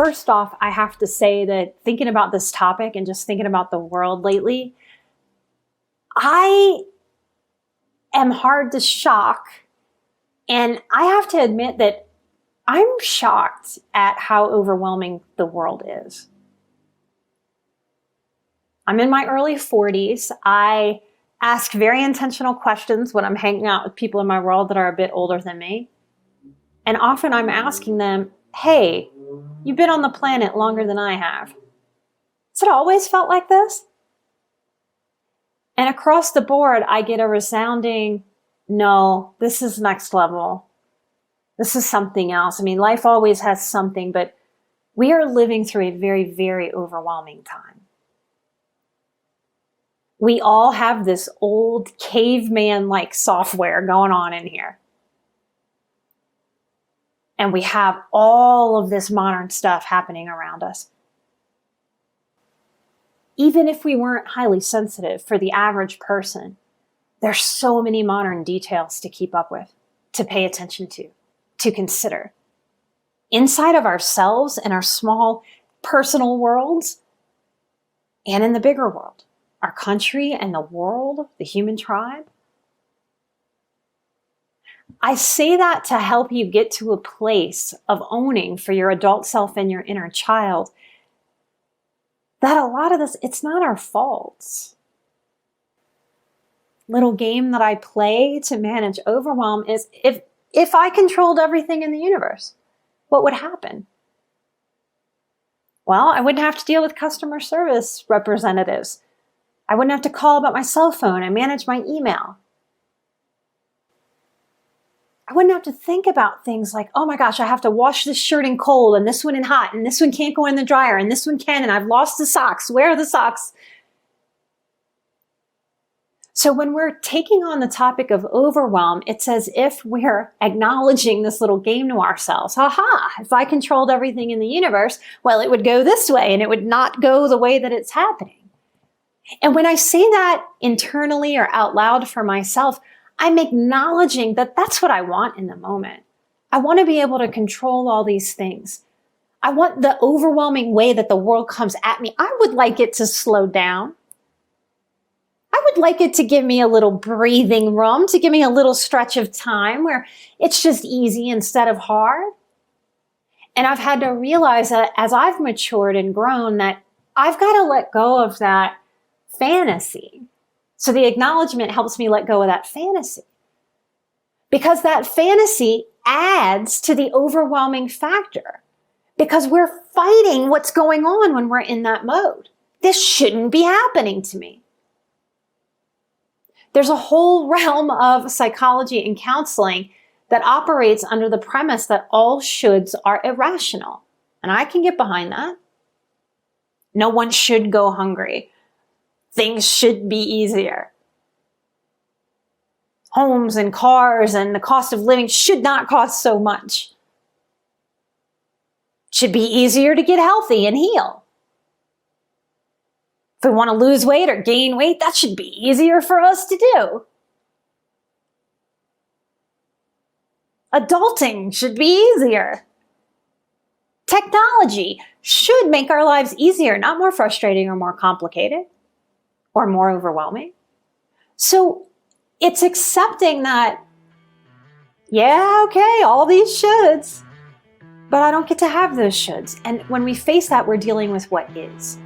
First off, I have to say that thinking about this topic and just thinking about the world lately, I am hard to shock. And I have to admit that I'm shocked at how overwhelming the world is. I'm in my early 40s. I ask very intentional questions when I'm hanging out with people in my world that are a bit older than me. And often I'm asking them, hey, you've been on the planet longer than I have. Has it always felt like this? And across the board, I get a resounding, no, this is next level. This is something else. I mean, life always has something, but we are living through a very, very overwhelming time. We all have this old caveman-like software going on in here. And we have all of this modern stuff happening around us. Even if we weren't highly sensitive, for the average person, there's so many modern details to keep up with, to pay attention to consider. Inside of ourselves and our small personal worlds, and in the bigger world, our country and the world, the human tribe. I say that to help you get to a place of owning for your adult self and your inner child that a lot of this, it's not our faults. Little game that I play to manage overwhelm is if I controlled everything in the universe, what would happen? Well, I wouldn't have to deal with customer service representatives. I wouldn't have to call about my cell phone and manage my email. I wouldn't have to think about things like, oh my gosh, I have to wash this shirt in cold and this one in hot and this one can't go in the dryer and this one can and I've lost the socks. Where are the socks? So when we're taking on the topic of overwhelm, it's as if we're acknowledging this little game to ourselves. Aha, if I controlled everything in the universe, well, it would go this way and it would not go the way that it's happening. And when I say that internally or out loud for myself, I'm acknowledging that that's what I want in the moment. I want to be able to control all these things. I want the overwhelming way that the world comes at me. I would like it to slow down. I would like it to give me a little breathing room, to give me a little stretch of time where it's just easy instead of hard. And I've had to realize that as I've matured and grown that I've got to let go of that fantasy. So the acknowledgement helps me let go of that fantasy. Because that fantasy adds to the overwhelming factor. Because we're fighting what's going on when we're in that mode. This shouldn't be happening to me. There's a whole realm of psychology and counseling that operates under the premise that all shoulds are irrational. And I can get behind that. No one should go hungry. Things should be easier. Homes and cars and the cost of living should not cost so much. Should be easier to get healthy and heal. If we want to lose weight or gain weight, that should be easier for us to do. Adulting should be easier. Technology should make our lives easier, not more frustrating or more complicated or more overwhelming. So it's accepting that, yeah, okay, all these shoulds, but I don't get to have those shoulds. And when we face that, we're dealing with what is.